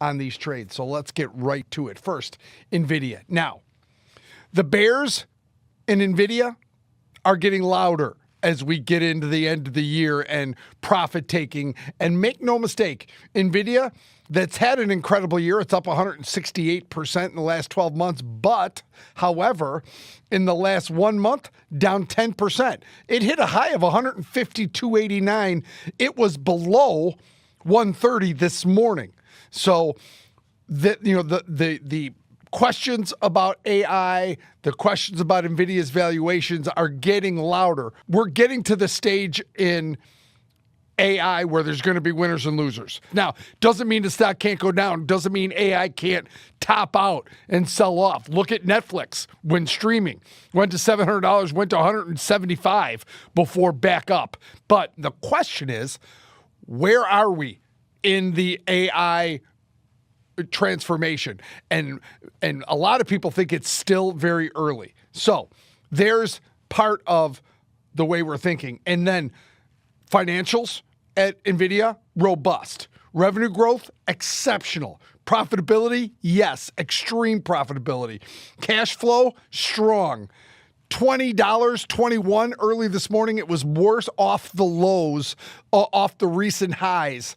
on these trades. So let's get right to it. First, Nvidia. Now, the bears in Nvidia are getting louder as we get into the end of the year and profit taking. And make no mistake, Nvidia, that's had an incredible year. It's up 168% in the last 12 months. But, however, in the last 1 month, down 10%. It hit a high of 152.89. It was below 130 this morning. So, the questions about AI, the questions about Nvidia's valuations are getting louder. We're getting to the stage in AI where there's going to be winners and losers. Now, doesn't mean the stock can't go down. Doesn't mean AI can't top out and sell off. Look at Netflix when streaming. Went to $700, went to $175 before back up. But the question is, where are we in the AI transformation? And a lot of people think it's still very early. So there's part of the way we're thinking. And then financials at Nvidia, robust. Revenue growth, exceptional. Profitability, yes, extreme profitability. Cash flow, strong. $20, $21 early this morning. It was worse off the lows, off the recent highs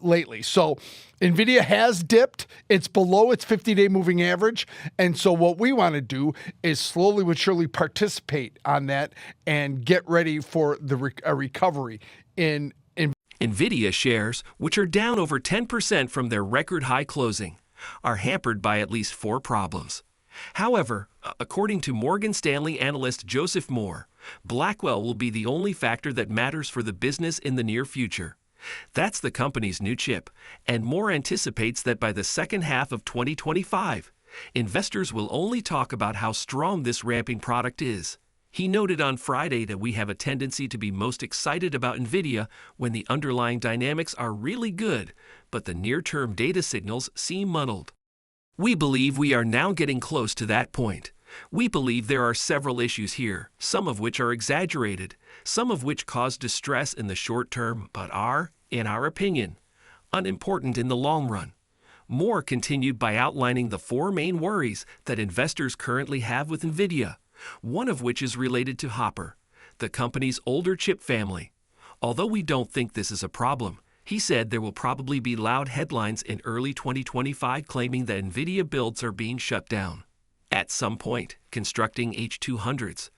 lately. So Nvidia has dipped. It's below its 50-day moving average. And so what we want to do is slowly but surely participate on that and get ready for a recovery in Nvidia shares, which are down over 10% from their record high closing, are hampered by at least 4 problems. However, according to Morgan Stanley analyst Joseph Moore, Blackwell will be the only factor that matters for the business in the near future. That's the company's new chip, and Moore anticipates that by the second half of 2025, investors will only talk about how strong this ramping product is. He noted on Friday that we have a tendency to be most excited about Nvidia when the underlying dynamics are really good, but the near-term data signals seem muddled. We believe we are now getting close to that point. We believe there are several issues here, some of which are exaggerated, some of which cause distress in the short term, but are, in our opinion, unimportant in the long run. Moore continued by outlining the 4 main worries that investors currently have with Nvidia, one of which is related to Hopper, the company's older chip family. Although we don't think this is a problem, he said there will probably be loud headlines in early 2025 claiming that Nvidia builds are being shut down. At some point, constructing H200s,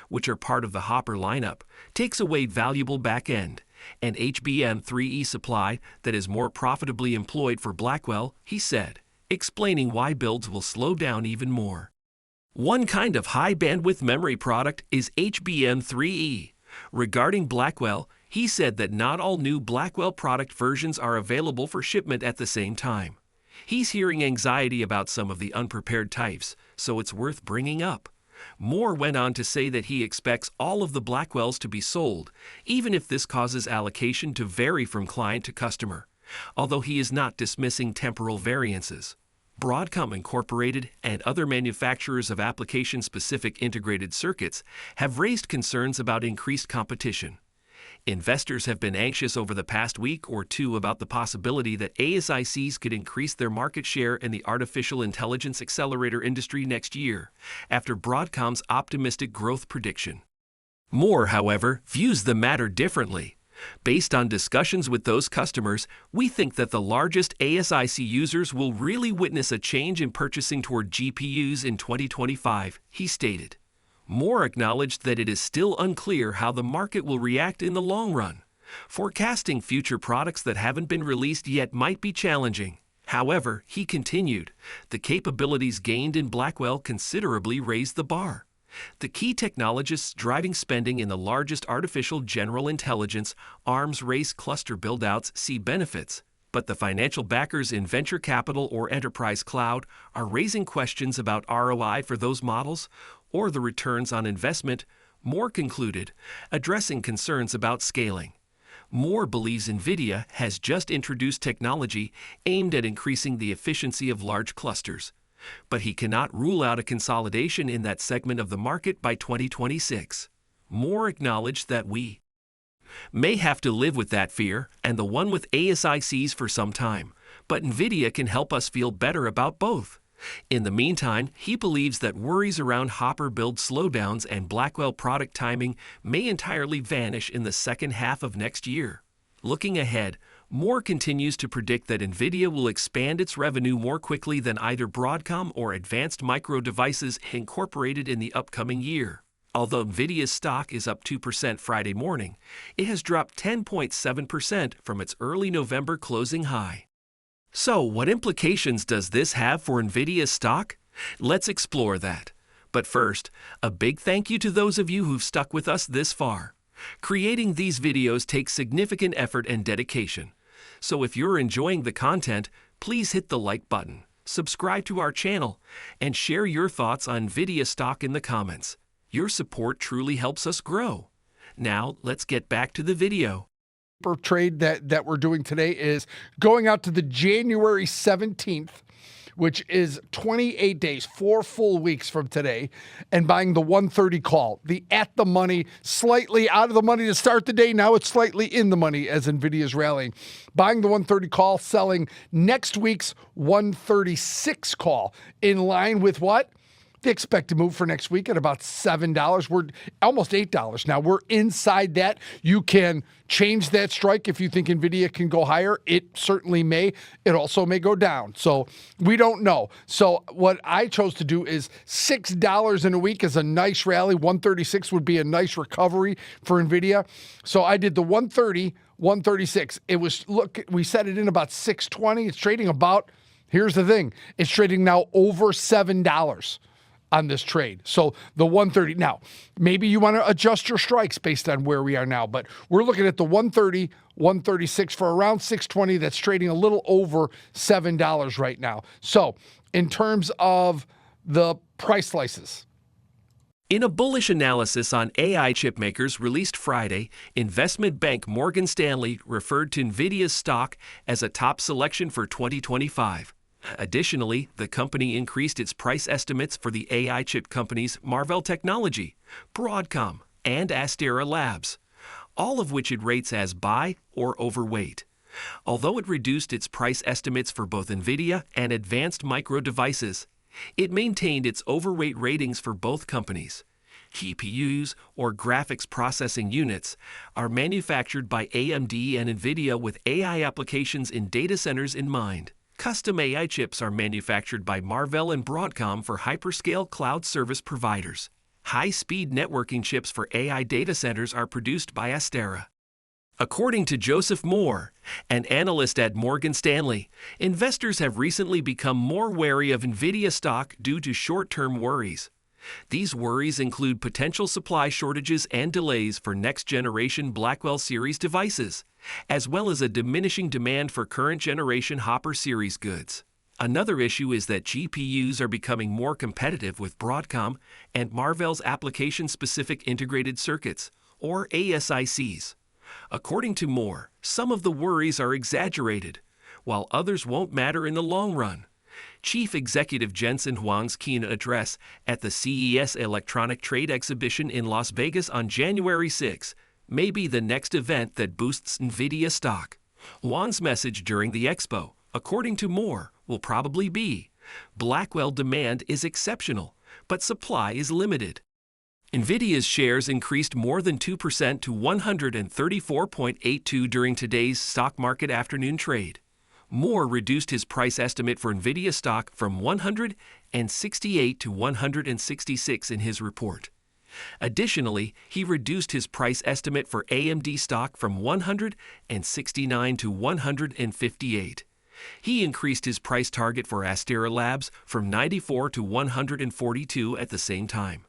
which are part of the Hopper lineup, takes away valuable back-end and HBM3E supply that is more profitably employed for Blackwell, he said, explaining why builds will slow down even more. One kind of high-bandwidth memory product is HBM3E. Regarding Blackwell, he said that not all new Blackwell product versions are available for shipment at the same time. He's hearing anxiety about some of the unprepared types, so it's worth bringing up. Moore went on to say that he expects all of the Blackwells to be sold, even if this causes allocation to vary from client to customer, although he is not dismissing temporal variances. Broadcom Incorporated and other manufacturers of application-specific integrated circuits have raised concerns about increased competition. Investors have been anxious over the past week or two about the possibility that ASICs could increase their market share in the artificial intelligence accelerator industry next year, after Broadcom's optimistic growth prediction. Moore, however, views the matter differently. Based on discussions with those customers, we think that the largest ASIC users will really witness a change in purchasing toward GPUs in 2025, he stated. Moore acknowledged that it is still unclear how the market will react in the long run. Forecasting future products that haven't been released yet might be challenging. However, he continued, the capabilities gained in Blackwell considerably raised the bar. The key technologists driving spending in the largest artificial general intelligence arms race cluster buildouts see benefits, but the financial backers in venture capital or enterprise cloud are raising questions about ROI for those models or the returns on investment, Moore concluded, addressing concerns about scaling. Moore believes Nvidia has just introduced technology aimed at increasing the efficiency of large clusters, but he cannot rule out a consolidation in that segment of the market by 2026. Moore acknowledged that we may have to live with that fear and the one with ASICs for some time, but Nvidia can help us feel better about both. In the meantime, he believes that worries around Hopper build slowdowns and Blackwell product timing may entirely vanish in the second half of next year. Looking ahead, Moore continues to predict that Nvidia will expand its revenue more quickly than either Broadcom or Advanced Micro Devices Incorporated in the upcoming year. Although Nvidia's stock is up 2% Friday morning, it has dropped 10.7% from its early November closing high. So, what implications does this have for Nvidia's stock? Let's explore that. But first, a big thank you to those of you who've stuck with us this far. Creating these videos takes significant effort and dedication. So if you're enjoying the content, please hit the like button, subscribe to our channel, and share your thoughts on Nvidia stock in the comments. Your support truly helps us grow. Now, let's get back to the video. Trade that we're doing today is going out to the January 17th, which is 28 days, 4 full weeks from today, and buying the 130 call, the at the money, slightly out of the money to start the day. Now it's slightly in the money as Nvidia is rallying. Buying the 130 call, selling next week's 136 call, in line with what? The expected move for next week at about $7. We're almost $8 now. We're inside that. You can change that strike if you think Nvidia can go higher. It certainly may. It also may go down. So we don't know. So what I chose to do is $6 in a week is a nice rally. 136 would be a nice recovery for Nvidia. So I did the 130, 136. It was, look, we set it in about 620. It's trading about, here's the thing, it's trading now over $7 on this trade. So the 130. Now, maybe you want to adjust your strikes based on where we are now, but we're looking at the 130, 136 for around 620. That's trading a little over $7 right now. So in terms of the price slices. In a bullish analysis on AI chip makers released Friday, investment bank Morgan Stanley referred to Nvidia's stock as a top selection for 2025. Additionally, the company increased its price estimates for the AI chip companies Marvell Technology, Broadcom, and Astera Labs, all of which it rates as buy or overweight. Although it reduced its price estimates for both Nvidia and Advanced Micro Devices, it maintained its overweight ratings for both companies. GPUs, or graphics processing units, are manufactured by AMD and Nvidia with AI applications in data centers in mind. Custom AI chips are manufactured by Marvell and Broadcom for hyperscale cloud service providers. High-speed networking chips for AI data centers are produced by Astera. According to Joseph Moore, an analyst at Morgan Stanley, investors have recently become more wary of Nvidia stock due to short-term worries. These worries include potential supply shortages and delays for next-generation Blackwell series devices, as well as a diminishing demand for current-generation Hopper series goods. Another issue is that GPUs are becoming more competitive with Broadcom and Marvell's application-specific integrated circuits, or ASICs. According to Moore, some of the worries are exaggerated, while others won't matter in the long run. Chief Executive Jensen Huang's keynote address at the CES Electronic Trade Exhibition in Las Vegas on January 6 may be the next event that boosts Nvidia stock. Huang's message during the expo, according to Moore, will probably be, Blackwell demand is exceptional, but supply is limited. Nvidia's shares increased more than 2% to 134.82 during today's stock market afternoon trade. Moore reduced his price estimate for Nvidia stock from 168 to 166 in his report. Additionally, he reduced his price estimate for AMD stock from 169 to 158. He increased his price target for Astera Labs from 94 to 142 at the same time.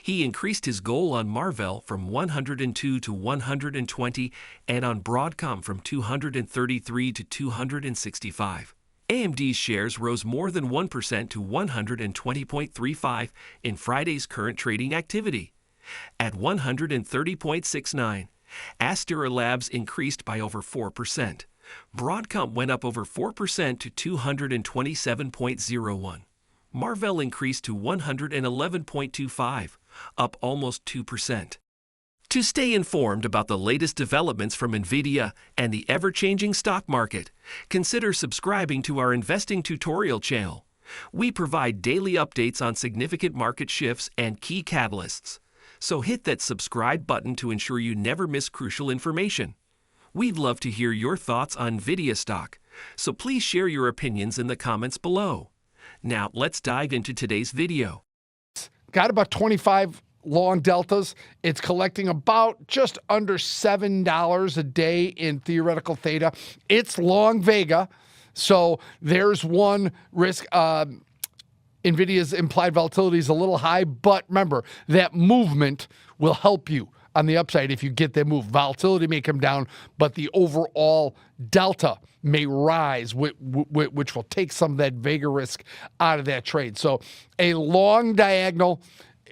He increased his goal on Marvell from 102 to 120 and on Broadcom from 233 to 265. AMD's shares rose more than 1% to 120.35 in Friday's current trading activity. At 130.69, Astera Labs increased by over 4%. Broadcom went up over 4% to 227.01. Marvell increased to 111.25, up almost 2%. To stay informed about the latest developments from Nvidia and the ever-changing stock market, consider subscribing to our investing tutorial channel. We provide daily updates on significant market shifts and key catalysts. So hit that subscribe button to ensure you never miss crucial information. We'd love to hear your thoughts on Nvidia stock, so please share your opinions in the comments below. Now let's dive into today's video. Got about 25 long deltas. It's collecting about just under $7 a day in theoretical theta. It's long vega, so there's one risk. NVIDIA's implied volatility is a little high, but remember, that movement will help you on the upside if you get that move. Volatility may come down, but the overall delta may rise, which will take some of that vega risk out of that trade. So a long diagonal.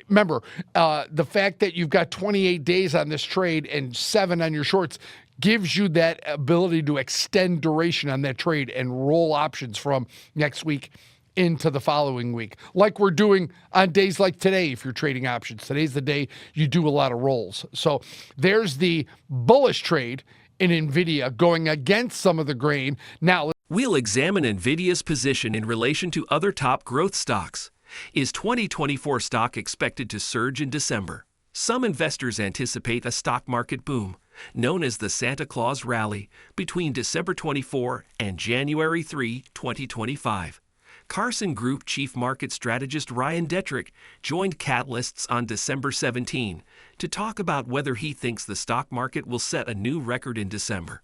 Remember, the fact that you've got 28 days on this trade and 7 on your shorts gives you that ability to extend duration on that trade and roll options from next week into the following week, like we're doing on days like today. If you're trading options, today's the day you do a lot of rolls. So there's the bullish trade in Nvidia going against some of the grain. Now, we'll examine Nvidia's position in relation to other top growth stocks. Is 2024 stock expected to surge in December? Some investors anticipate a stock market boom, known as the Santa Claus Rally, between December 24 and January 3, 2025. Carson Group Chief Market Strategist Ryan Detrick joined Catalysts on December 17 to talk about whether he thinks the stock market will set a new record in December.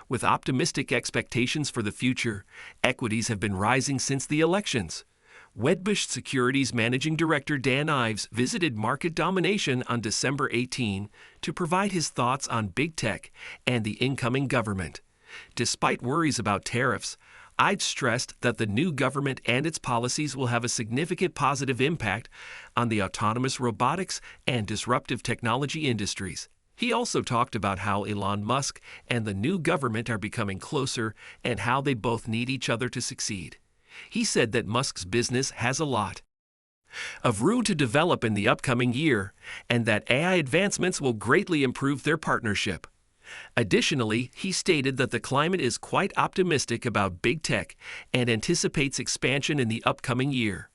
With optimistic expectations for the future, equities have been rising since the elections. Wedbush Securities Managing Director Dan Ives visited Market Domination on December 18 to provide his thoughts on big tech and the incoming government. Despite worries about tariffs, I'd stressed that the new government and its policies will have a significant positive impact on the autonomous robotics and disruptive technology industries. He also talked about how Elon Musk and the new government are becoming closer and how they both need each other to succeed. He said that Musk's business has a lot of room to develop in the upcoming year and that AI advancements will greatly improve their partnership. Additionally, he stated that the climate is quite optimistic about big tech and anticipates expansion in the upcoming year.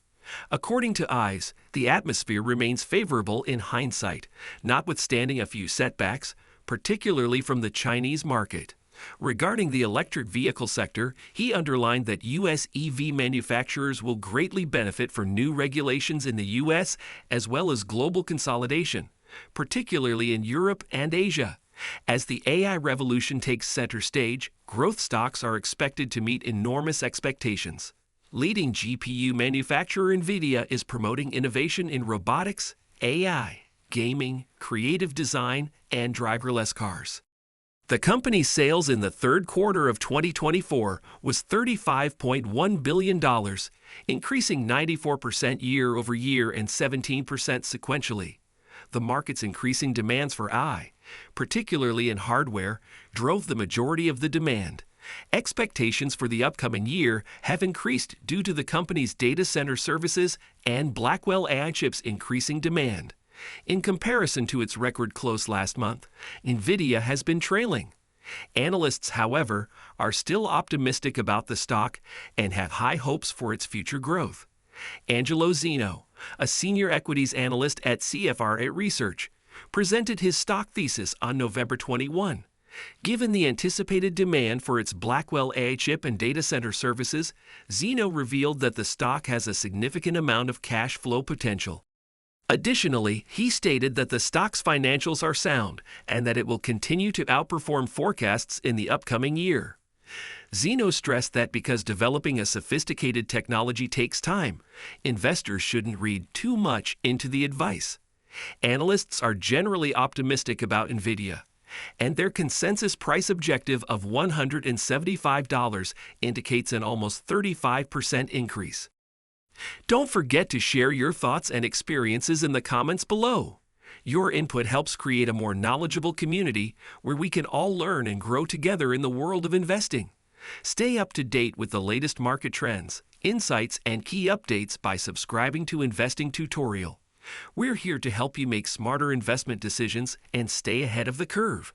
According to Ives, the atmosphere remains favorable in hindsight, notwithstanding a few setbacks, particularly from the Chinese market. Regarding the electric vehicle sector, he underlined that U.S. EV manufacturers will greatly benefit from new regulations in the U.S. as well as global consolidation, particularly in Europe and Asia. As the AI revolution takes center stage, growth stocks are expected to meet enormous expectations. Leading GPU manufacturer Nvidia is promoting innovation in robotics, AI, gaming, creative design, and driverless cars. The company's sales in the third quarter of 2024 was $35.1 billion, increasing 94% year over year and 17% sequentially. The market's increasing demands for AI, particularly in hardware, drove the majority of the demand. Expectations for the upcoming year have increased due to the company's data center services and Blackwell AI chips increasing demand. In comparison to its record close last month, Nvidia has been trailing. Analysts, however, are still optimistic about the stock and have high hopes for its future growth. Angelo Zeno, a senior equities analyst at CFRA Research, presented his stock thesis on November 21. Given the anticipated demand for its Blackwell AI chip and data center services, Zeno revealed that the stock has a significant amount of cash flow potential. Additionally, he stated that the stock's financials are sound and that it will continue to outperform forecasts in the upcoming year. Zeno stressed that because developing a sophisticated technology takes time, investors shouldn't read too much into the advice. Analysts are generally optimistic about Nvidia, and their consensus price objective of $175 indicates an almost 35% increase. Don't forget to share your thoughts and experiences in the comments below. Your input helps create a more knowledgeable community where we can all learn and grow together in the world of investing. Stay up to date with the latest market trends, insights, and key updates by subscribing to Investing Tutorial. We're here to help you make smarter investment decisions and stay ahead of the curve.